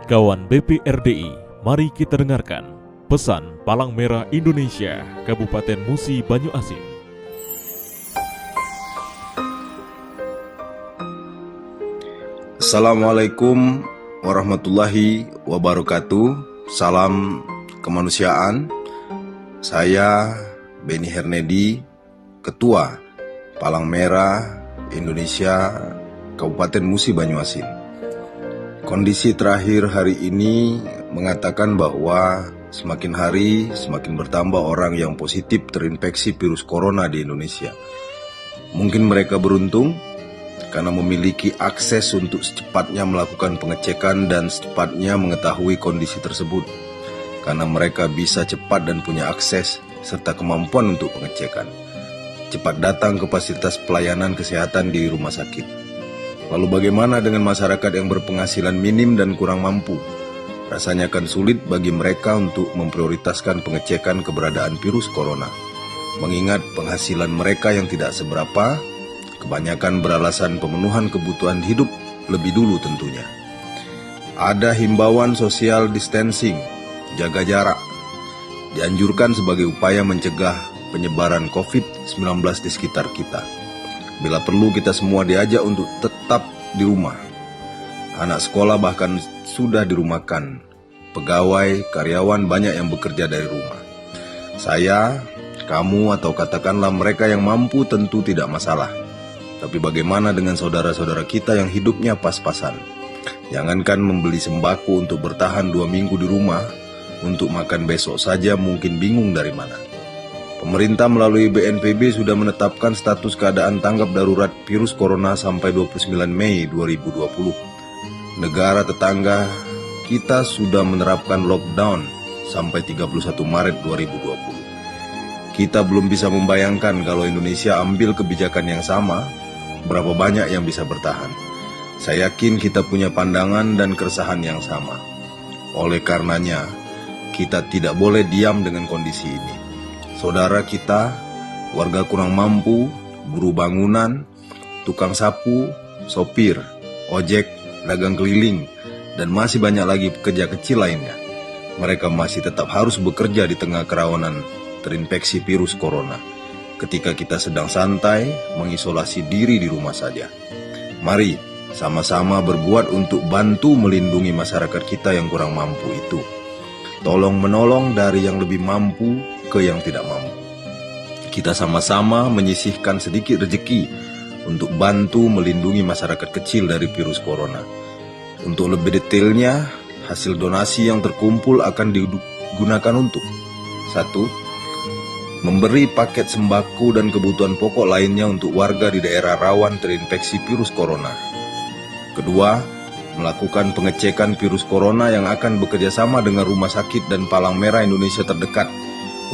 Kawan BPRDI, mari kita dengarkan pesan Palang Merah Indonesia Kabupaten Musi Banyuasin. Assalamualaikum warahmatullahi wabarakatuh. Salam kemanusiaan. Saya Beni Hernedi, Ketua Palang Merah Indonesia Kabupaten Musi Banyuasin. Kondisi terakhir hari ini mengatakan bahwa semakin hari semakin bertambah orang yang positif terinfeksi virus corona di Indonesia. Mungkin mereka beruntung karena memiliki akses untuk secepatnya melakukan pengecekan dan secepatnya mengetahui kondisi tersebut. Karena mereka bisa cepat dan punya akses serta kemampuan untuk pengecekan. Cepat datang ke fasilitas pelayanan kesehatan di rumah sakit. Lalu bagaimana dengan masyarakat yang berpenghasilan minim dan kurang mampu? Rasanya akan sulit bagi mereka untuk memprioritaskan pengecekan keberadaan virus corona. Mengingat penghasilan mereka yang tidak seberapa, kebanyakan beralasan pemenuhan kebutuhan hidup lebih dulu tentunya. Ada himbauan social distancing, jaga jarak, dianjurkan sebagai upaya mencegah penyebaran COVID-19 di sekitar kita. Bila perlu kita semua diajak untuk tetap di rumah. Anak sekolah bahkan sudah dirumahkan. Pegawai, karyawan banyak yang bekerja dari rumah. Saya, kamu atau katakanlah mereka yang mampu tentu tidak masalah. Tapi bagaimana dengan saudara-saudara kita yang hidupnya pas-pasan? Jangankan membeli sembako untuk bertahan 2 minggu di rumah, untuk makan besok saja mungkin bingung dari mana. Pemerintah melalui BNPB sudah menetapkan status keadaan tanggap darurat virus corona sampai 29 Mei 2020. Negara tetangga kita sudah menerapkan lockdown sampai 31 Maret 2020. Kita belum bisa membayangkan kalau Indonesia ambil kebijakan yang sama, berapa banyak yang bisa bertahan. Saya yakin kita punya pandangan dan keresahan yang sama. Oleh karenanya, kita tidak boleh diam dengan kondisi ini. Saudara kita, warga kurang mampu, buruh bangunan, tukang sapu, sopir, ojek, dagang keliling, dan masih banyak lagi pekerja kecil lainnya. Mereka masih tetap harus bekerja di tengah kerawanan terinfeksi virus corona. Ketika kita sedang santai, mengisolasi diri di rumah saja. Mari sama-sama berbuat untuk bantu melindungi masyarakat kita yang kurang mampu itu. Tolong menolong dari yang lebih mampu ke yang tidak mampu. Kita sama-sama menyisihkan sedikit rezeki untuk bantu melindungi masyarakat kecil dari virus corona. Untuk lebih detailnya, hasil donasi yang terkumpul akan digunakan untuk 1. Memberi paket sembako dan kebutuhan pokok lainnya untuk warga di daerah rawan terinfeksi virus corona. 2. Melakukan pengecekan virus corona yang akan bekerjasama dengan rumah sakit dan Palang Merah Indonesia terdekat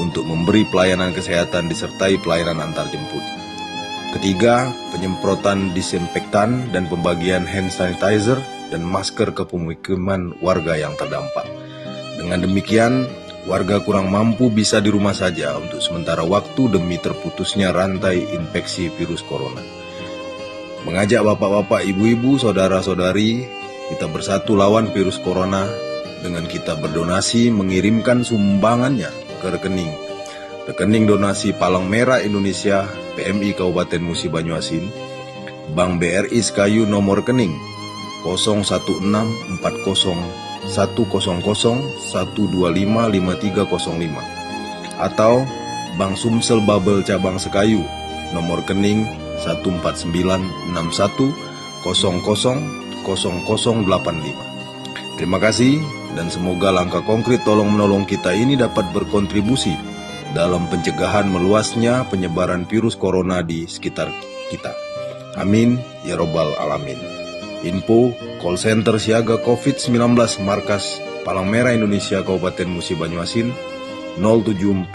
untuk memberi pelayanan kesehatan disertai pelayanan antar jemput. 3. Penyemprotan disinfektan dan pembagian hand sanitizer dan masker ke pemukiman warga yang terdampak. Dengan demikian, warga kurang mampu bisa di rumah saja untuk sementara waktu demi terputusnya rantai infeksi virus corona. Mengajak bapak-bapak, ibu-ibu, saudara-saudari, kita bersatu lawan virus corona dengan kita berdonasi mengirimkan sumbangannya ke rekening donasi Palang Merah Indonesia PMI Kabupaten Musi Banyuasin, Bank BRI Sekayu nomor rekening 016400100125535 atau Bank Sumsel Babel Cabang Sekayu nomor rekening 14961000085. Terima kasih dan semoga langkah konkret tolong menolong kita ini dapat berkontribusi dalam pencegahan meluasnya penyebaran virus corona di sekitar kita. Amin ya robbal alamin. Info call center siaga COVID-19 Markas Palang Merah Indonesia Kabupaten Musi Banyuasin 0714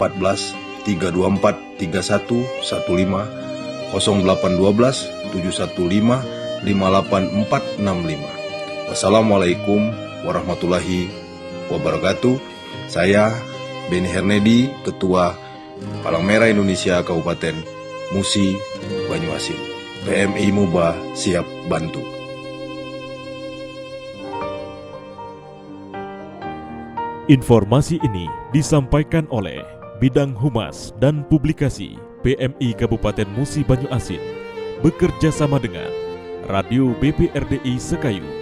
324 3115 0812 715 58465. Wassalamualaikum warahmatullahi wabarakatuh. Saya Beni Hernedi, Ketua Palang Merah Indonesia Kabupaten Musi Banyuasin. PMI MUBA siap bantu. Informasi ini disampaikan oleh Bidang Humas dan Publikasi PMI Kabupaten Musi Banyu Asin bekerja sama dengan Radio BPRDI Sekayu